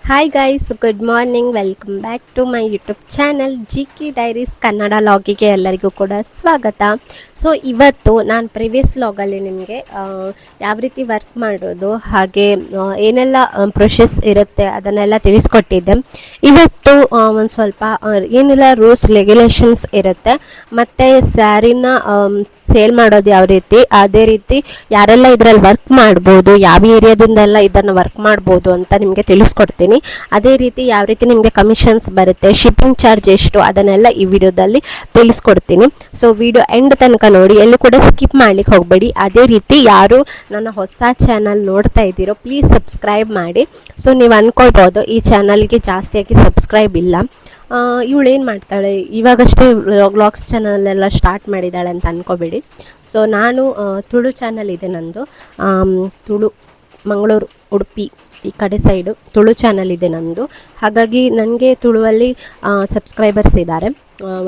Hi guys, good morning. Welcome back to my YouTube channel GK diaries Kannada ಲಾಗಿಗೆ ಎಲ್ಲರಿಗೂ ಕೂಡ ಸ್ವಾಗತ. ಸೊ ಇವತ್ತು ನಾನು ಪ್ರಿವಿಯಸ್ ಲಾಗಲ್ಲಿ ನಿಮಗೆ ಯಾವ ರೀತಿ ವರ್ಕ್ ಮಾಡೋದು ಹಾಗೆ ಏನೆಲ್ಲ ಪ್ರೊಸೆಸ್ ಇರುತ್ತೆ ಅದನ್ನೆಲ್ಲ ತಿಳಿಸ್ಕೊಟ್ಟಿದ್ದೆ. ಇವತ್ತು ಒಂದು ಸ್ವಲ್ಪ ಏನೆಲ್ಲ ರೂಲ್ಸ್ ರೆಗ್ಯುಲೇಷನ್ಸ್ ಇರುತ್ತೆ ಮತ್ತು ಸ್ಯಾರಿನ ಸೇಲ್ ಮಾಡೋದು ಯಾವ ರೀತಿ, ಅದೇ ರೀತಿ ಯಾರೆಲ್ಲ ಇದರಲ್ಲಿ ವರ್ಕ್ ಮಾಡ್ಬೋದು, ಯಾವ ಏರಿಯಾದಿಂದೆಲ್ಲ ಇದನ್ನು ವರ್ಕ್ ಮಾಡ್ಬೋದು ಅಂತ ನಿಮಗೆ ತಿಳಿಸ್ಕೊಡ್ತೀನಿ. ಅದೇ ರೀತಿ ಯಾವ ರೀತಿ ನಿಮಗೆ ಕಮಿಷನ್ಸ್ ಬರುತ್ತೆ, ಶಿಪ್ಪಿಂಗ್ ಚಾರ್ಜ್ ಎಷ್ಟು, ಅದನ್ನೆಲ್ಲ ಈ ವಿಡಿಯೋದಲ್ಲಿ ತಿಳಿಸ್ಕೊಡ್ತೀನಿ. ಸೊ ವಿಡಿಯೋ ಎಂಡ್ ತನಕ ನೋಡಿ, ಎಲ್ಲೂ ಕೂಡ ಸ್ಕಿಪ್ ಮಾಡ್ಲಿಕ್ಕೆ ಹೋಗಬೇಡಿ. ಅದೇ ರೀತಿ ಯಾರು ನನ್ನ ಹೊಸ ಚಾನಲ್ ನೋಡ್ತಾ ಇದ್ದೀರೋ ಪ್ಲೀಸ್ ಸಬ್ಸ್ಕ್ರೈಬ್ ಮಾಡಿ. ಸೊ ನೀವು ಅಂದ್ಕೊಳ್ಬೋದು ಈ ಚಾನಲ್ಗೆ ಜಾಸ್ತಿಯಾಗಿ ಸಬ್ಸ್ಕ್ರೈಬ್ ಇಲ್ಲ, ಇವಳೇನು ಮಾಡ್ತಾಳೆ ಇವಾಗಷ್ಟೇ ವ್ಲಾಗ್ಸ್ ಚಾನಲೆಲ್ಲ ಸ್ಟಾರ್ಟ್ ಮಾಡಿದ್ದಾಳೆ ಅಂತ ಅಂದ್ಕೋಬೇಡಿ. ಸೊ ನಾನು ತುಳು ಚಾನಲ್ ಇದೆ ನಂದು, ತುಳು ಮಂಗಳೂರು ಉಡುಪಿ ಈ ಕಡೆ ಸೈಡು ತುಳು ಚಾನಲ್ ಇದೆ ನಂದು. ಹಾಗಾಗಿ ನನಗೆ ತುಳುವಲ್ಲಿ ಸಬ್ಸ್ಕ್ರೈಬರ್ಸ್ ಇದ್ದಾರೆ,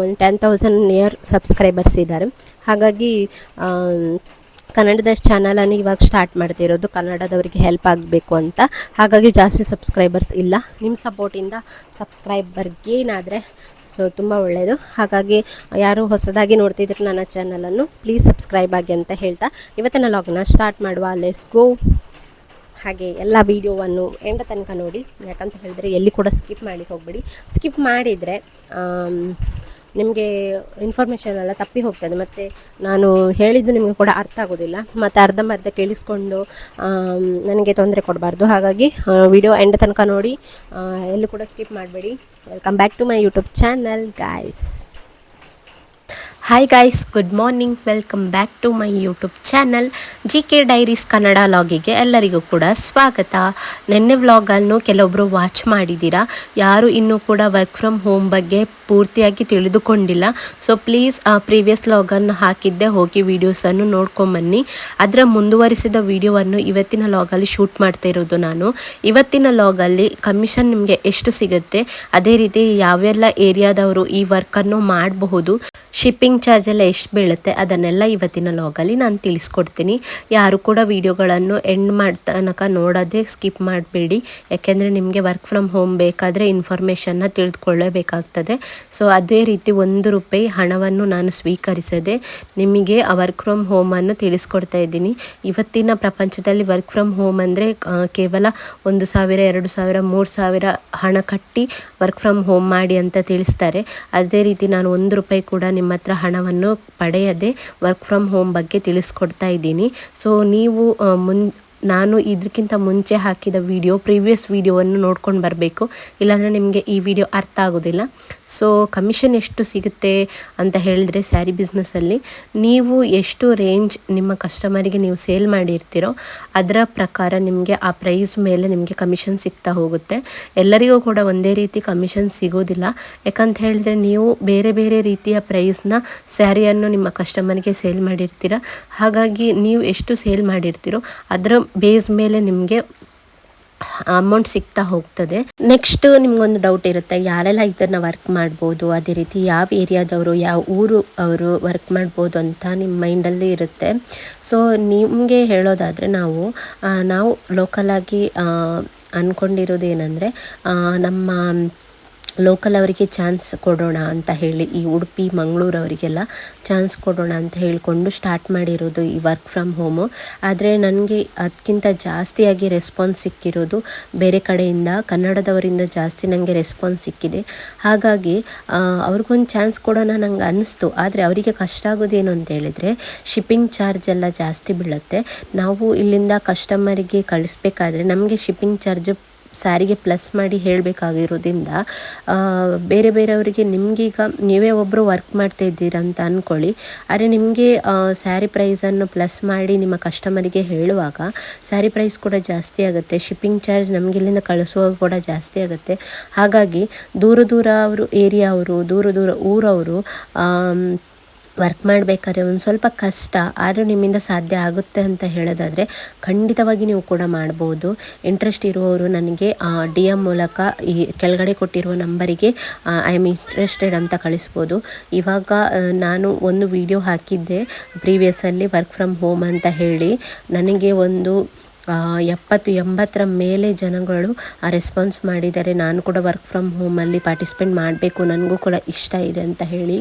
ಒಂದು 10,000 ನಿಯರ್ ಸಬ್ಸ್ಕ್ರೈಬರ್ಸ್ ಇದ್ದಾರೆ. ಹಾಗಾಗಿ ಕನ್ನಡದ ಚಾನಲನ್ನು ಇವಾಗ ಸ್ಟಾರ್ಟ್ ಮಾಡ್ತಿರೋದು, ಕನ್ನಡದವರಿಗೆ ಹೆಲ್ಪ್ ಆಗಬೇಕು ಅಂತ. ಹಾಗಾಗಿ ಜಾಸ್ತಿ ಸಬ್ಸ್ಕ್ರೈಬರ್ಸ್ ಇಲ್ಲ. ನಿಮ್ಮ ಸಪೋರ್ಟಿಂದ ಸಬ್ಸ್ಕ್ರೈಬರ್ ಗೇನ್ ಆದರೆ ಸೊ ತುಂಬ ಒಳ್ಳೆಯದು. ಹಾಗಾಗಿ ಯಾರು ಹೊಸದಾಗಿ ನೋಡ್ತಿದ್ರೆ ನನ್ನ ಚಾನಲನ್ನು ಪ್ಲೀಸ್ ಸಬ್ಸ್ಕ್ರೈಬ್ ಆಗಿ ಅಂತ ಹೇಳ್ತಾ ಇವತ್ತಿನ ಲಾಗ್ನ ಸ್ಟಾರ್ಟ್ ಮಾಡುವ. Let's go. ಹಾಗೆ ಎಲ್ಲ ವೀಡಿಯೋವನ್ನು ಎಂಡ ತನಕ ನೋಡಿ, ಯಾಕಂತ ಹೇಳಿದ್ರೆ ಎಲ್ಲಿ ಕೂಡ ಸ್ಕಿಪ್ ಮಾಡಲಿಕ್ಕೆ ಹೋಗಬೇಡಿ. ಸ್ಕಿಪ್ ಮಾಡಿದರೆ ನಿಮಗೆ ಇನ್ಫಾರ್ಮೇಷನ್ ಎಲ್ಲ ತಪ್ಪಿ ಹೋಗ್ತದೆ, ಮತ್ತು ನಾನು ಹೇಳಿದ್ದು ನಿಮಗೆ ಕೂಡ ಅರ್ಥ ಆಗೋದಿಲ್ಲ, ಮತ್ತು ಅರ್ಧಂಬರ್ಧ ಕೇಳಿಸ್ಕೊಂಡು ನನಗೆ ತೊಂದರೆ ಕೊಡಬಾರ್ದು. ಹಾಗಾಗಿ ವಿಡಿಯೋ ಎಂಡ್ ತನಕ ನೋಡಿ, ಎಲ್ಲೂ ಕೂಡ ಸ್ಕಿಪ್ ಮಾಡಬೇಡಿ. Welcome back to my YouTube channel guys. Hi guys, good morning. Welcome back to my YouTube channel GK diaries Kannada ಲಾಗಿಗೆ ಎಲ್ಲರಿಗೂ ಕೂಡ ಸ್ವಾಗತ. ನೆನ್ನೆ ವ್ಲಾಗನ್ನು ಕೆಲವೊಬ್ಬರು ವಾಚ್ ಮಾಡಿದ್ದೀರಾ, ಯಾರು ಇನ್ನೂ ಕೂಡ ವರ್ಕ್ ಫ್ರಮ್ ಹೋಮ್ ಬಗ್ಗೆ ಪೂರ್ತಿಯಾಗಿ ತಿಳಿದುಕೊಂಡಿಲ್ಲ. ಸೊ ಪ್ಲೀಸ್ ಪ್ರೀವಿಯಸ್ ಲಾಗನ್ನು ಹಾಕಿದ್ದೆ, ಹೋಗಿ ವೀಡಿಯೋಸನ್ನು ನೋಡ್ಕೊಂಬನ್ನಿ. ಅದರ ಮುಂದುವರಿಸಿದ ವಿಡಿಯೋವನ್ನು ಇವತ್ತಿನ ಲಾಗಲ್ಲಿ ಶೂಟ್ ಮಾಡ್ತಾ ಇರೋದು ನಾನು. ಇವತ್ತಿನ ಲಾಗಲ್ಲಿ ಕಮಿಷನ್ ನಿಮಗೆ ಎಷ್ಟು ಸಿಗುತ್ತೆ, ಅದೇ ರೀತಿ ಯಾವೆಲ್ಲ ಏರಿಯಾದವರು ಈ ವರ್ಕನ್ನು ಮಾಡಬಹುದು, ಶಿಪ್ಪಿಂಗ್ ಚಾರ್ಜ್ ಎಲ್ಲ ಎಷ್ಟು ಬೀಳುತ್ತೆ, ಅದನ್ನೆಲ್ಲ ಇವತ್ತಿನ ಲಾಗಲ್ಲಿ ನಾನು ತಿಳಿಸ್ಕೊಡ್ತೀನಿ. ಯಾರು ಕೂಡ ವಿಡಿಯೋಗಳನ್ನು ಎಂಡ್ ತನಕ ನೋಡೋದೇ ಸ್ಕಿಪ್ ಮಾಡಬೇಡಿ, ಯಾಕೆಂದರೆ ನಿಮಗೆ ವರ್ಕ್ ಫ್ರಮ್ ಹೋಮ್ ಬೇಕಾದರೆ ಇನ್ಫಾರ್ಮೇಷನ್ನ ತಿಳಿದುಕೊಳ್ಳಬೇಕಾಗ್ತದೆ. ಸೊ ಅದೇ ರೀತಿ ₹1 ಹಣವನ್ನು ನಾನು ಸ್ವೀಕರಿಸದೆ ನಿಮಗೆ ಆ ವರ್ಕ್ ಫ್ರಮ್ ಹೋಮನ್ನು ತಿಳಿಸ್ಕೊಡ್ತಾ ಇದ್ದೀನಿ. ಇವತ್ತಿನ ಪ್ರಪಂಚದಲ್ಲಿ ವರ್ಕ್ ಫ್ರಮ್ ಹೋಮ್ ಅಂದರೆ ಕೇವಲ 1,000, 2,000, 3,000 ಹಣ ಕಟ್ಟಿ ವರ್ಕ್ ಫ್ರಮ್ ಹೋಮ್ ಮಾಡಿ ಅಂತ ತಿಳಿಸ್ತಾರೆ. ಅದೇ ರೀತಿ ನಾನು ₹1 ಕೂಡ ನಿಮ್ಮ ಹತ್ರ ಹಣವನ್ನು ಪಡೆಯದೆ ವರ್ಕ್ ಫ್ರಮ್ ಹೋಮ್ ಬಗ್ಗೆ ತಿಳಿಸ್ಕೊಡ್ತಾ ಇದ್ದೀನಿ. ಸೊ ನೀವು ನಾನು ಇದಕ್ಕಿಂತ ಮುಂಚೆ ಹಾಕಿದ ಪ್ರೀವಿಯಸ್ ವಿಡಿಯೋವನ್ನು ನೋಡ್ಕೊಂಡು ಬರಬೇಕು, ಇಲ್ಲಾಂದರೆ ನಿಮಗೆ ಈ ವಿಡಿಯೋ ಅರ್ಥ ಆಗೋದಿಲ್ಲ. ಸೊ ಕಮಿಷನ್ ಎಷ್ಟು ಸಿಗುತ್ತೆ ಅಂತ ಹೇಳಿದ್ರೆ, ಸ್ಯಾರಿ ಬಿಸ್ನೆಸ್ಸಲ್ಲಿ ನೀವು ಎಷ್ಟು ರೇಂಜ್ ನಿಮ್ಮ ಕಸ್ಟಮರಿಗೆ ನೀವು ಸೇಲ್ ಮಾಡಿರ್ತೀರೋ ಅದರ ಪ್ರಕಾರ ನಿಮಗೆ ಆ ಪ್ರೈಸ್ ಮೇಲೆ ನಿಮಗೆ ಕಮಿಷನ್ ಸಿಗ್ತಾ ಹೋಗುತ್ತೆ. ಎಲ್ಲರಿಗೂ ಕೂಡ ಒಂದೇ ರೀತಿ ಕಮಿಷನ್ ಸಿಗೋದಿಲ್ಲ, ಯಾಕಂತ ಹೇಳಿದ್ರೆ ನೀವು ಬೇರೆ ಬೇರೆ ರೀತಿಯ ಪ್ರೈಸ್ನ ಸ್ಯಾರಿಯನ್ನು ನಿಮ್ಮ ಕಸ್ಟಮರ್ಗೆ ಸೇಲ್ ಮಾಡಿರ್ತೀರ. ಹಾಗಾಗಿ ನೀವು ಎಷ್ಟು ಸೇಲ್ ಮಾಡಿರ್ತೀರೋ ಅದರ ಬೇಸ್ ಮೇಲೆ ನಿಮಗೆ ಅಮೌಂಟ್ ಸಿಗ್ತಾ ಹೋಗ್ತದೆ. ನೆಕ್ಸ್ಟ್ ನಿಮ್ಗೊಂದು ಡೌಟ್ ಇರುತ್ತೆ, ಯಾರೆಲ್ಲ ಇದನ್ನು ವರ್ಕ್ ಮಾಡ್ಬೋದು, ಅದೇ ರೀತಿ ಯಾವ ಏರಿಯಾದವರು, ಯಾವ ಊರು ಅವರು ವರ್ಕ್ ಮಾಡ್ಬೋದು ಅಂತ ನಿಮ್ಮ ಮೈಂಡಲ್ಲಿ ಇರುತ್ತೆ. ಸೊ ನಿಮಗೆ ಹೇಳೋದಾದರೆ ನಾವು ಲೋಕಲಾಗಿ ಅಂದ್ಕೊಂಡಿರೋದು ಏನಂದರೆ, ನಮ್ಮ ಲೋಕಲ್ ಅವರಿಗೆ ಚಾನ್ಸ್ ಕೊಡೋಣ ಅಂತ ಹೇಳಿ, ಈ ಉಡುಪಿ ಮಂಗಳೂರವರಿಗೆಲ್ಲ ಚಾನ್ಸ್ ಕೊಡೋಣ ಅಂತ ಹೇಳಿಕೊಂಡು ಸ್ಟಾರ್ಟ್ ಮಾಡಿರೋದು ಈ ವರ್ಕ್ ಫ್ರಮ್ ಹೋಮು. ಆದರೆ ನನಗೆ ಅದಕ್ಕಿಂತ ಜಾಸ್ತಿಯಾಗಿ ರೆಸ್ಪಾನ್ಸ್ ಸಿಕ್ಕಿರೋದು ಬೇರೆ ಕಡೆಯಿಂದ, ಕನ್ನಡದವರಿಂದ ಜಾಸ್ತಿ ನನಗೆ ರೆಸ್ಪಾನ್ಸ್ ಸಿಕ್ಕಿದೆ. ಹಾಗಾಗಿ ಅವ್ರಿಗೊಂದು ಚಾನ್ಸ್ ಕೊಡೋಣ ನಂಗೆ ಅನ್ನಿಸ್ತು. ಆದರೆ ಅವರಿಗೆ ಕಷ್ಟ ಆಗೋದೇನು ಅಂತ ಹೇಳಿದರೆ, ಶಿಪ್ಪಿಂಗ್ ಚಾರ್ಜ್ ಎಲ್ಲ ಜಾಸ್ತಿ ಬೀಳುತ್ತೆ. ನಾವು ಇಲ್ಲಿಂದ ಕಸ್ಟಮರಿಗೆ ಕಳಿಸ್ಬೇಕಾದ್ರೆ ನಮಗೆ ಶಿಪ್ಪಿಂಗ್ ಚಾರ್ಜ್ ಸ್ಯಾರಿಗೆ ಪ್ಲಸ್ ಮಾಡಿ ಹೇಳಬೇಕಾಗಿರೋದ್ರಿಂದ ಬೇರೆ ಬೇರೆಯವರಿಗೆ, ನಿಮಗೀಗ ನೀವೇ ಒಬ್ಬರು ವರ್ಕ್ ಮಾಡ್ತಾ ಇದ್ದೀರಾ ಅಂತ ಅಂದ್ಕೊಳ್ಳಿ, ಆದರೆ ನಿಮಗೆ ಸ್ಯಾರಿ ಪ್ರೈಸನ್ನು ಪ್ಲಸ್ ಮಾಡಿ ನಿಮ್ಮ ಕಸ್ಟಮರಿಗೆ ಹೇಳುವಾಗ ಸ್ಯಾರಿ ಪ್ರೈಸ್ ಕೂಡ ಜಾಸ್ತಿ ಆಗುತ್ತೆ, ಶಿಪ್ಪಿಂಗ್ ಚಾರ್ಜ್ ನಮಗೆ ಇಲ್ಲಿಂದ ಕಳಿಸುವಾಗ ಕೂಡ ಜಾಸ್ತಿ ಆಗುತ್ತೆ. ಹಾಗಾಗಿ ದೂರ ಅವರು ಏರಿಯಾ ಅವರು, ದೂರ ಊರವರು ವರ್ಕ್ ಮಾಡಬೇಕಾದ್ರೆ ಒಂದು ಸ್ವಲ್ಪ ಕಷ್ಟ, ಆದರೂ ನಿಮ್ಮಿಂದ ಸಾಧ್ಯ ಆಗುತ್ತೆ ಅಂತ ಹೇಳೋದಾದರೆ ಖಂಡಿತವಾಗಿ ನೀವು ಕೂಡ ಮಾಡ್ಬೋದು. ಇಂಟ್ರೆಸ್ಟ್ ಇರುವವರು ನನಗೆ DM ಮೂಲಕ ಈ ಕೆಳಗಡೆ ಕೊಟ್ಟಿರುವ ನಂಬರಿಗೆ ಐ ಆಮ್ ಇಂಟ್ರೆಸ್ಟೆಡ್ ಅಂತ ಕಳಿಸ್ಬೋದು. ಇವಾಗ ನಾನು ಒಂದು ವಿಡಿಯೋ ಹಾಕಿದ್ದೆ ಪ್ರೀವಿಯಸ್ಸಲ್ಲಿ ವರ್ಕ್ ಫ್ರಮ್ ಹೋಮ್ ಅಂತ ಹೇಳಿ, ನನಗೆ ಒಂದು 70-80 ಮೇಲೆ ಜನಗಳು ರೆಸ್ಪಾನ್ಸ್ ಮಾಡಿದ್ದಾರೆ. ನಾನು ಕೂಡ ವರ್ಕ್ ಫ್ರಮ್ ಹೋಮಲ್ಲಿ ಪಾರ್ಟಿಸಿಪೇಟ್ ಮಾಡಬೇಕು, ನನಗೂ ಕೂಡ ಇಷ್ಟ ಇದೆ ಅಂತ ಹೇಳಿ.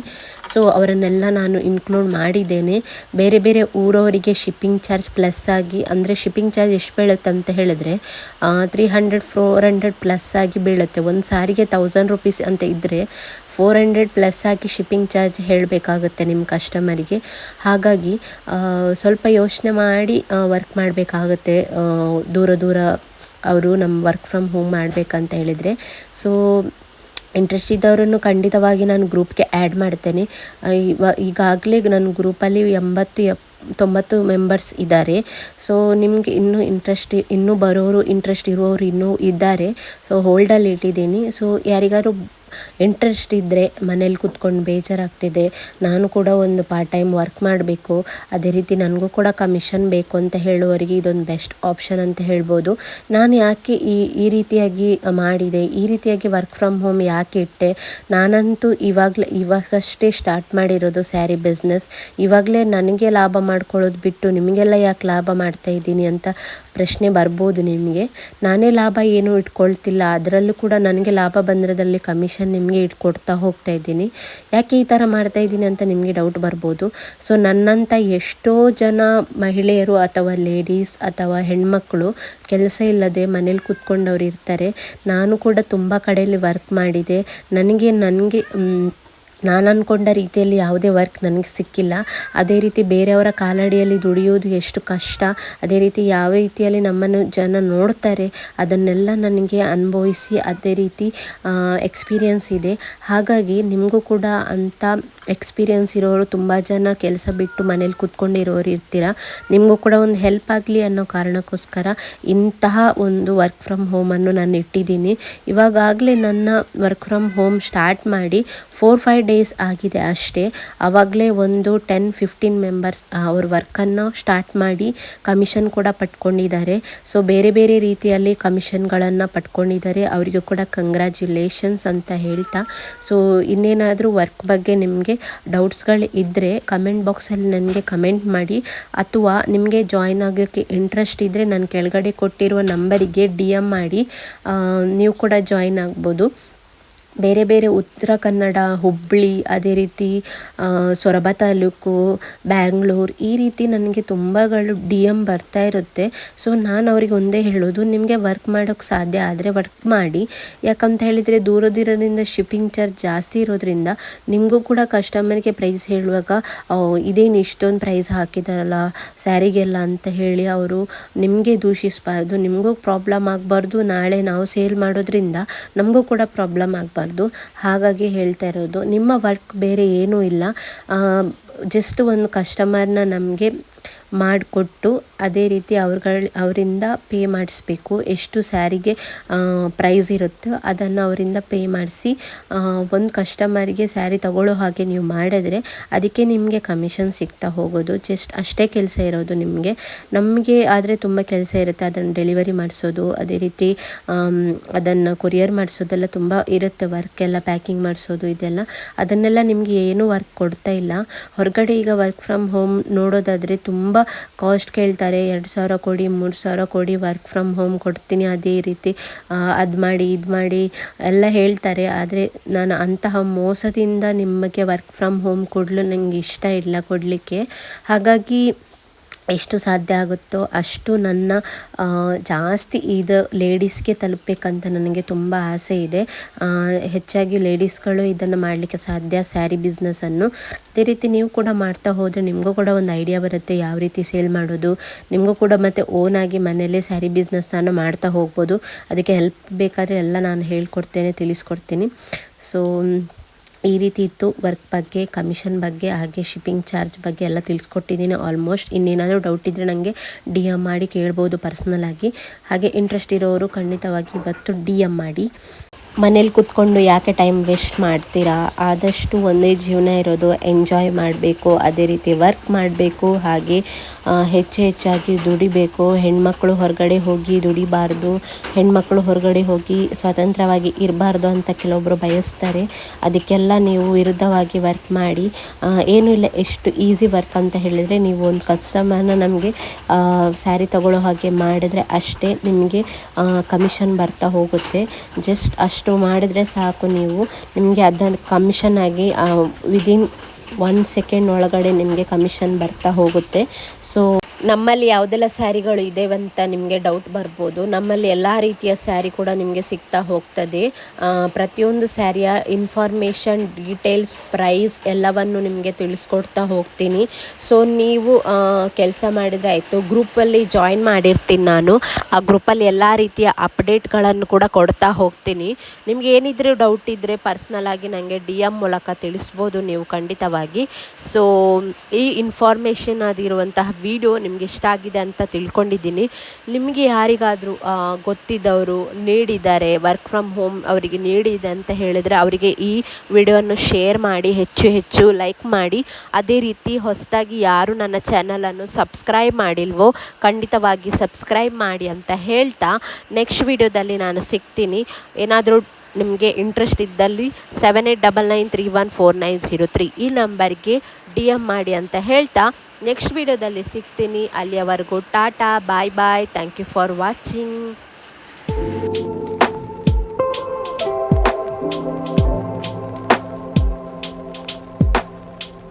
ಸೊ ಅವರನ್ನೆಲ್ಲ ನಾನು ಇನ್ಕ್ಲೂಡ್ ಮಾಡಿದ್ದೇನೆ. ಬೇರೆ ಬೇರೆ ಊರವರಿಗೆ ಶಿಪ್ಪಿಂಗ್ ಚಾರ್ಜ್ ಪ್ಲಸ್ ಆಗಿ, ಅಂದರೆ ಶಿಪ್ಪಿಂಗ್ ಚಾರ್ಜ್ ಎಷ್ಟು ಬೀಳುತ್ತೆ ಅಂತ ಹೇಳಿದ್ರೆ 300-400 ಪ್ಲಸ್ ಆಗಿ ಬೀಳುತ್ತೆ. ಒಂದು ಸಾರಿಗೆ 1000 ರುಪೀಸ್ ಅಂತ ಇದ್ದರೆ 400 ಪ್ಲಸ್ ಆಗಿ ಶಿಪ್ಪಿಂಗ್ ಚಾರ್ಜ್ ಹೇಳಬೇಕಾಗುತ್ತೆ ನಿಮ್ಮ ಕಸ್ಟಮರಿಗೆ. ಹಾಗಾಗಿ ಸ್ವಲ್ಪ ಯೋಚನೆ ಮಾಡಿ ವರ್ಕ್ ಮಾಡಬೇಕಾಗುತ್ತೆ. ದೂರ ಅವರು ನಮ್ಮ ವರ್ಕ್ ಫ್ರಮ್ ಹೋಮ್ ಮಾಡಬೇಕಂತ ಹೇಳಿದರೆ. ಸೊ ಇಂಟ್ರೆಸ್ಟ್ ಇದ್ದವರನ್ನು ಖಂಡಿತವಾಗಿ ನಾನು ಗ್ರೂಪ್ಗೆ ಆ್ಯಡ್ ಮಾಡ್ತೇನೆ. ಈಗಾಗಲೇ ನನ್ನ ಗ್ರೂಪಲ್ಲಿ 80-90 ಮೆಂಬರ್ಸ್ ಇದ್ದಾರೆ. ಸೊ ನಿಮಗೆ ಇನ್ನೂ ಬರೋರು ಇಂಟ್ರೆಸ್ಟ್ ಇರುವವರು ಇನ್ನೂ ಇದ್ದಾರೆ. ಸೊ ಹೋಲ್ಡಲ್ಲಿ ಇಟ್ಟಿದ್ದೀನಿ. ಸೊ ಯಾರಿಗಾರು ಇಂಟ್ರೆಸ್ಟ್ ಇದ್ದರೆ, ಮನೇಲಿ ಕೂತ್ಕೊಂಡು ಬೇಜಾರಾಗ್ತಿದೆ, ನಾನು ಕೂಡ ಒಂದು ಪಾರ್ಟ್ ಟೈಮ್ ವರ್ಕ್ ಮಾಡಬೇಕು, ಅದೇ ರೀತಿ ನನಗೂ ಕೂಡ ಕಮಿಷನ್ ಬೇಕು ಅಂತ ಹೇಳುವವರಿಗೆ ಇದೊಂದು ಬೆಸ್ಟ್ ಆಪ್ಷನ್ ಅಂತ ಹೇಳ್ಬೋದು. ನಾನು ಯಾಕೆ ಈ ರೀತಿಯಾಗಿ ಮಾಡಿದೆ, ಈ ರೀತಿಯಾಗಿ ವರ್ಕ್ ಫ್ರಮ್ ಹೋಮ್ ಯಾಕೆ ಇಟ್ಟೆ, ನಾನಂತೂ ಇವಾಗಷ್ಟೇ ಸ್ಟಾರ್ಟ್ ಮಾಡಿರೋದು ಸ್ಯಾರಿ ಬಿಸ್ನೆಸ್. ಇವಾಗಲೇ ನನಗೆ ಲಾಭ ಮಾಡ್ಕೊಳ್ಳೋದು ಬಿಟ್ಟು ನಿಮಗೆಲ್ಲ ಯಾಕೆ ಲಾಭ ಮಾಡ್ತಾ ಇದ್ದೀನಿ ಅಂತ ಪ್ರಶ್ನೆ ಬರ್ಬೋದು ನಿಮಗೆ. ನಾನೇ ಲಾಭ ಏನೂ ಇಟ್ಕೊಳ್ತಿಲ್ಲ, ಅದರಲ್ಲೂ ಕೂಡ ನನಗೆ ಲಾಭ ಬಂದಿರೋದ್ರಲ್ಲಿ ಕಮಿಷನ್ ನಿಮಗೆ ಇಟ್ಕೊಡ್ತಾ ಹೋಗ್ತಾ ಇದ್ದೀನಿ. ಯಾಕೆ ಈ ಥರ ಮಾಡ್ತಾ ಇದ್ದೀನಿ ಅಂತ ನಿಮಗೆ ಡೌಟ್ ಬರ್ಬೋದು. ಸೊ ನನ್ನಂಥ ಎಷ್ಟೋ ಜನ ಮಹಿಳೆಯರು ಅಥವಾ ಲೇಡೀಸ್ ಅಥವಾ ಹೆಣ್ಮಕ್ಳು ಕೆಲಸ ಇಲ್ಲದೆ ಮನೇಲಿ ಕೂತ್ಕೊಂಡವ್ರು ಇರ್ತಾರೆ. ನಾನು ಕೂಡ ತುಂಬ ಕಡೆಯಲ್ಲಿ ವರ್ಕ್ ಮಾಡಿದೆ. ನನಗೆ ನಾನು ಅಂದ್ಕೊಂಡ ರೀತಿಯಲ್ಲಿ ಯಾವುದೇ ವರ್ಕ್ ನನಗೆ ಸಿಕ್ಕಿಲ್ಲ. ಅದೇ ರೀತಿ ಬೇರೆಯವರ ಕಾಲಡಿಯಲ್ಲಿ ದುಡಿಯೋದು ಎಷ್ಟು ಕಷ್ಟ, ಅದೇ ರೀತಿ ಯಾವ ರೀತಿಯಲ್ಲಿ ನಮ್ಮನ್ನು ಜನ ನೋಡ್ತಾರೆ ಅದನ್ನೆಲ್ಲ ನನಗೆ ಅನುಭವಿಸಿ ಅದೇ ರೀತಿ ಎಕ್ಸ್ಪೀರಿಯನ್ಸ್ ಇದೆ. ಹಾಗಾಗಿ ನಿಮಗೂ ಕೂಡ ಅಂಥ ಎಕ್ಸ್ಪೀರಿಯನ್ಸ್ ಇರೋರು ತುಂಬ ಜನ ಕೆಲಸ ಬಿಟ್ಟು ಮನೇಲಿ ಕೂತ್ಕೊಂಡಿರೋರು ಇರ್ತೀರ. ನಿಮಗೂ ಕೂಡ ಒಂದು ಹೆಲ್ಪ್ ಆಗಲಿ ಅನ್ನೋ ಕಾರಣಕ್ಕೋಸ್ಕರ ಇಂತಹ ಒಂದು ವರ್ಕ್ ಫ್ರಮ್ ಹೋಮನ್ನು ನಾನು ಇಟ್ಟಿದ್ದೀನಿ. ಇವಾಗಲೇ ನನ್ನ ವರ್ಕ್ ಫ್ರಮ್ ಹೋಮ್ ಸ್ಟಾರ್ಟ್ ಮಾಡಿ 4-5 ಡೇಸ್ ಆಗಿದೆ ಅಷ್ಟೇ. ಆವಾಗಲೇ ಒಂದು 10-15 ಮೆಂಬರ್ಸ್ ಅವ್ರ ವರ್ಕನ್ನು ಸ್ಟಾರ್ಟ್ ಮಾಡಿ ಕಮಿಷನ್ ಕೂಡ ಪಡ್ಕೊಂಡಿದ್ದಾರೆ. ಸೊ ಬೇರೆ ಬೇರೆ ರೀತಿಯಲ್ಲಿ ಕಮಿಷನ್ಗಳನ್ನು ಪಡ್ಕೊಂಡಿದ್ದಾರೆ. ಅವರಿಗೂ ಕೂಡ ಕಂಗ್ರ್ಯಾಚುಲೇಷನ್ಸ್ ಅಂತ ಹೇಳ್ತಾ, ಸೊ ಇನ್ನೇನಾದರೂ ವರ್ಕ್ ಬಗ್ಗೆ ನಿಮಗೆ ಡೌಟ್ಸ್ಗಳು ಇದ್ದರೆ ಕಮೆಂಟ್ ಬಾಕ್ಸಲ್ಲಿ ನನಗೆ ಕಮೆಂಟ್ ಮಾಡಿ, ಅಥವಾ ನಿಮಗೆ ಜಾಯ್ನ್ ಆಗೋಕ್ಕೆ ಇಂಟ್ರೆಸ್ಟ್ ಇದ್ದರೆ ನಾನು ಕೆಳಗಡೆ ಕೊಟ್ಟಿರುವ ನಂಬರಿಗೆ DM ಮಾಡಿ ನೀವು ಕೂಡ ಜಾಯ್ನ್ ಆಗ್ಬೋದು. ಬೇರೆ ಬೇರೆ ಉತ್ತರ ಕನ್ನಡ, ಹುಬ್ಬಳ್ಳಿ, ಅದೇ ರೀತಿ ಸೊರಬ ತಾಲೂಕು, ಬ್ಯಾಂಗ್ಳೂರು, ಈ ರೀತಿ ನನಗೆ ತುಂಬಗಳು DM ಬರ್ತಾ ಇರುತ್ತೆ. ಸೊ ನಾನು ಅವ್ರಿಗೆ ಒಂದೇ ಹೇಳೋದು, ನಿಮಗೆ ವರ್ಕ್ ಮಾಡೋಕ್ಕೆ ಸಾಧ್ಯ ಆದರೆ ವರ್ಕ್ ಮಾಡಿ. ಯಾಕಂತ ಹೇಳಿದರೆ ದೂರದಿಂದ ಶಿಪ್ಪಿಂಗ್ ಚಾರ್ಜ್ ಜಾಸ್ತಿ ಇರೋದ್ರಿಂದ ನಿಮಗೂ ಕೂಡ ಕಸ್ಟಮರ್ಗೆ ಪ್ರೈಸ್ ಹೇಳುವಾಗ ಇದೇನು ಇಷ್ಟೊಂದು ಪ್ರೈಸ್ ಹಾಕಿದಾರಲ್ಲ ಸ್ಯಾರಿಗೆಲ್ಲ ಅಂತ ಹೇಳಿ ಅವರು ನಿಮಗೆ ದೂಷಿಸಬಾರ್ದು. ನಿಮಗೂ ಪ್ರಾಬ್ಲಮ್ ಆಗಬಾರ್ದು, ನಾಳೆ ನಾವು ಸೇಲ್ ಮಾಡೋದ್ರಿಂದ ನಮಗೂ ಕೂಡ ಪ್ರಾಬ್ಲಮ್ ಆಗಬಾರ್ದು. ಹಾಗಾಗಿ ಹೇಳ್ತಾ ಇರೋದು, ನಿಮ್ಮ ವರ್ಕ್ ಬೇರೆ ಏನೂ ಇಲ್ಲ. ಜಸ್ಟ್ ಒಂದು ಕಸ್ಟಮರ್ನ ನಮಗೆ ಮಾಡಿಕೊಟ್ಟು ಅದೇ ರೀತಿ ಅವರಿಂದ ಪೇ ಮಾಡಿಸ್ಬೇಕು. ಎಷ್ಟು ಸ್ಯಾರಿಗೆ ಪ್ರೈಸ್ ಇರುತ್ತೋ ಅದನ್ನು ಅವರಿಂದ ಪೇ ಮಾಡಿಸಿ ಒಂದು ಕಸ್ಟಮರಿಗೆ ಸ್ಯಾರಿ ತಗೊಳ್ಳೋ ಹಾಗೆ ನೀವು ಮಾಡಿದ್ರೆ ಅದಕ್ಕೆ ನಿಮಗೆ ಕಮಿಷನ್ ಸಿಗ್ತಾ ಹೋಗೋದು. ಜಸ್ಟ್ ಅಷ್ಟೇ ಕೆಲಸ ಇರೋದು ನಿಮಗೆ. ನಮಗೆ ಆದರೆ ತುಂಬ ಕೆಲಸ ಇರುತ್ತೆ. ಅದನ್ನು ಡೆಲಿವರಿ ಮಾಡಿಸೋದು, ಅದೇ ರೀತಿ ಅದನ್ನು ಕೊರಿಯರ್ ಮಾಡಿಸೋದೆಲ್ಲ ತುಂಬ ಇರುತ್ತೆ. ವರ್ಕೆಲ್ಲ ಪ್ಯಾಕಿಂಗ್ ಮಾಡಿಸೋದು ಇದೆಲ್ಲ, ಅದನ್ನೆಲ್ಲ ನಿಮಗೆ ಏನೂ ವರ್ಕ್ ಕೊಡ್ತಾ ಇಲ್ಲ. ಹೊರಗಡೆ ಈಗ ವರ್ಕ್ ಫ್ರಮ್ ಹೋಮ್ ನೋಡೋದಾದರೆ ತುಂಬ ಕಾಸ್ಟ್ ಕೇಳ್ತಾರೆ. 2000 ಕೊಡಿ, 3000 ಕೊಡಿ, ವರ್ಕ್ ಫ್ರಮ್ ಹೋಮ್ ಕೊಡ್ತೀನಿ, ಅದೇ ರೀತಿ ಅದು ಮಾಡಿ ಇದು ಮಾಡಿ ಎಲ್ಲ ಹೇಳ್ತಾರೆ. ಆದರೆ ನಾನು ಅಂತಹ ಮೋಸದಿಂದ ನಿಮಗೆ ವರ್ಕ್ ಫ್ರಮ್ ಹೋಮ್ ಕೊಡಲು ನನಗೆ ಇಷ್ಟ ಇಲ್ಲ ಕೊಡಲಿಕ್ಕೆ. ಹಾಗಾಗಿ ಎಷ್ಟು ಸಾಧ್ಯ ಆಗುತ್ತೋ ಅಷ್ಟು ನನ್ನ ಜಾಸ್ತಿ ಇದು ಲೇಡೀಸ್ಗೆ ತಲುಪಬೇಕಂತ ನನಗೆ ತುಂಬ ಆಸೆ ಇದೆ. ಹೆಚ್ಚಾಗಿ ಲೇಡೀಸ್ಗಳು ಇದನ್ನು ಮಾಡಲಿಕ್ಕೆ ಸಾಧ್ಯ, ಸ್ಯಾರಿ ಬಿಸ್ನೆಸ್ಸನ್ನು. ಅದೇ ರೀತಿ ನೀವು ಕೂಡ ಮಾಡ್ತಾ ಹೋದರೆ ನಿಮಗೂ ಕೂಡ ಒಂದು ಐಡಿಯಾ ಬರುತ್ತೆ ಯಾವ ರೀತಿ ಸೇಲ್ ಮಾಡೋದು. ನಿಮಗೂ ಕೂಡ ಮತ್ತು ಓನಾಗಿ ಮನೆಯಲ್ಲೇ ಸ್ಯಾರಿ ಬಿಸ್ನೆಸ್ಸನ್ನು ಮಾಡ್ತಾ ಹೋಗ್ಬೋದು. ಅದಕ್ಕೆ ಹೆಲ್ಪ್ ಬೇಕಾದರೆ ಎಲ್ಲ ನಾನು ಹೇಳ್ಕೊಡ್ತೇನೆ, ತಿಳಿಸ್ಕೊಡ್ತೀನಿ. ಸೊ ಈ ರೀತಿ ಇತ್ತು ವರ್ಕ್ ಬಗ್ಗೆ, ಕಮಿಷನ್ ಬಗ್ಗೆ, ಹಾಗೆ ಶಿಪ್ಪಿಂಗ್ ಚಾರ್ಜ್ ಬಗ್ಗೆ ಎಲ್ಲ ತಿಳಿಸ್ಕೊಟ್ಟಿದ್ದೀನಿ ಆಲ್ಮೋಸ್ಟ್. ಇನ್ನೇನಾದರೂ ಡೌಟ್ ಇದ್ದರೆ ನನಗೆ DM ಮಾಡಿ ಕೇಳ್ಬೋದು ಪರ್ಸ್ನಲಾಗಿ. ಹಾಗೆ ಇಂಟ್ರೆಸ್ಟ್ ಇರೋರು ಖಂಡಿತವಾಗಿ ಇವತ್ತು DM ಮಾಡಿ. ಮನೇಲಿ ಕೂತ್ಕೊಂಡು ಯಾಕೆ ಟೈಮ್ ವೇಸ್ಟ್ ಮಾಡ್ತೀರಾ? ಆದಷ್ಟು ಒಂದೇ ಜೀವನ ಇರೋದು, ಎಂಜಾಯ್ ಮಾಡಬೇಕು, ಅದೇ ರೀತಿ ವರ್ಕ್ ಮಾಡಬೇಕು, ಹಾಗೆ ಹೆಚ್ಚಾಗಿ ದುಡಿಬೇಕು. ಹೆಣ್ಮಕ್ಳು ಹೊರಗಡೆ ಹೋಗಿ ದುಡಿಬಾರ್ದು, ಹೆಣ್ಮಕ್ಳು ಹೊರಗಡೆ ಹೋಗಿ ಸ್ವತಂತ್ರವಾಗಿ ಇರಬಾರ್ದು ಅಂತ ಕೆಲವೊಬ್ಬರು ಬಯಸ್ತಾರೆ. ಅದಕ್ಕೆಲ್ಲ ನೀವು ವಿರುದ್ಧವಾಗಿ ವರ್ಕ್ ಮಾಡಿ. ಏನೂ ಇಲ್ಲ, ಎಷ್ಟು ಈಸಿ ವರ್ಕ್ ಅಂತ ಹೇಳಿದರೆ, ನೀವು ಒಂದು ಕಸ್ಟಮರ್ನ ನಮಗೆ ಸ್ಯಾರಿ ತಗೊಳ್ಳೋ ಹಾಗೆ ಮಾಡಿದ್ರೆ ಅಷ್ಟೇ ನಿಮಗೆ ಕಮಿಷನ್ ಬರ್ತಾ ಹೋಗುತ್ತೆ. ಜಸ್ಟ್ ಅಷ್ಟು ಮಾಡಿದ್ರೆ ಸಾಕು, ನಿಮಗೆ ಅದನ್ನು ಕಮಿಷನ್ ಆಗಿ ವಿದಿನ್ 1 ಸೆಕೆಂಡ್ ಒಳಗಡೆ ನಿಮಗೆ ಕಮಿಷನ್ ಬರ್ತಾ ಹೋಗುತ್ತೆ. ಸೊ ನಮ್ಮಲ್ಲಿ ಯಾವುದೆಲ್ಲ ಸ್ಯಾರಿಗಳು ಇದೇವಂತ ನಿಮಗೆ ಡೌಟ್ ಬರ್ಬೋದು. ನಮ್ಮಲ್ಲಿ ಎಲ್ಲ ರೀತಿಯ ಸ್ಯಾರಿ ಕೂಡ ನಿಮಗೆ ಸಿಗ್ತಾ ಹೋಗ್ತದೆ. ಪ್ರತಿಯೊಂದು ಸ್ಯಾರಿಯ ಇನ್ಫಾರ್ಮೇಷನ್, ಡೀಟೇಲ್ಸ್, ಪ್ರೈಸ್ ಎಲ್ಲವನ್ನು ನಿಮಗೆ ತಿಳಿಸ್ಕೊಡ್ತಾ ಹೋಗ್ತೀನಿ. ಸೊ ನೀವು ಕೆಲಸ ಮಾಡಿದರೆ ಆಯಿತು. ಗ್ರೂಪಲ್ಲಿ ಜಾಯಿನ್ ಮಾಡಿರ್ತೀನಿ ನಾನು. ಆ ಗ್ರೂಪಲ್ಲಿ ಎಲ್ಲ ರೀತಿಯ ಅಪ್ಡೇಟ್ಗಳನ್ನು ಕೂಡ ಕೊಡ್ತಾ ಹೋಗ್ತೀನಿ. ನಿಮ್ಗೆ ಏನಿದ್ರೂ ಡೌಟ್ ಇದ್ದರೆ ಪರ್ಸ್ನಲಾಗಿ ನನಗೆ DM ಮೂಲಕ ತಿಳಿಸ್ಬೋದು ನೀವು ಖಂಡಿತವಾಗಿ. ಸೊ ಈ ಇನ್ಫಾರ್ಮೇಷನ್ ಆಗಿರುವಂತಹ ವಿಡಿಯೋ ನಿಮಗೆ ಇಷ್ಟ ಆಗಿದೆ ಅಂತ ತಿಳ್ಕೊಂಡಿದ್ದೀನಿ. ನಿಮಗೆ ಯಾರಿಗಾದರೂ ಗೊತ್ತಿದ್ದವರು ನೀಡಿದ್ದಾರೆ, ವರ್ಕ್ ಫ್ರಮ್ ಹೋಮ್ ಅವರಿಗೆ ನೀಡಿದೆ ಅಂತ ಹೇಳಿದರೆ ಅವರಿಗೆ ಈ ವಿಡಿಯೋವನ್ನು ಶೇರ್ ಮಾಡಿ, ಹೆಚ್ಚು ಲೈಕ್ ಮಾಡಿ. ಅದೇ ರೀತಿ ಹೊಸದಾಗಿ ಯಾರು ನನ್ನ ಚಾನಲನ್ನು ಸಬ್ಸ್ಕ್ರೈಬ್ ಮಾಡಿಲ್ವೋ ಖಂಡಿತವಾಗಿ ಸಬ್ಸ್ಕ್ರೈಬ್ ಮಾಡಿ ಅಂತ ಹೇಳ್ತಾ, ನೆಕ್ಸ್ಟ್ ವಿಡಿಯೋದಲ್ಲಿ ನಾನು ಸಿಗ್ತೀನಿ. ಏನಾದರೂ ನಿಮಗೆ ಇಂಟ್ರೆಸ್ಟ್ ಇದ್ದಲ್ಲಿ 7899314903 ಈ ನಂಬರ್ಗೆ DM ಮಾಡಿ ಅಂತ ಹೇಳ್ತಾ ನೆಕ್ಸ್ಟ್ ವಿಡಿಯೋದಲ್ಲಿ ಸಿಗ್ತೀನಿ. ಅಲ್ಲಿಯವರೆಗೂ tata, bye bye. Thank you for watching.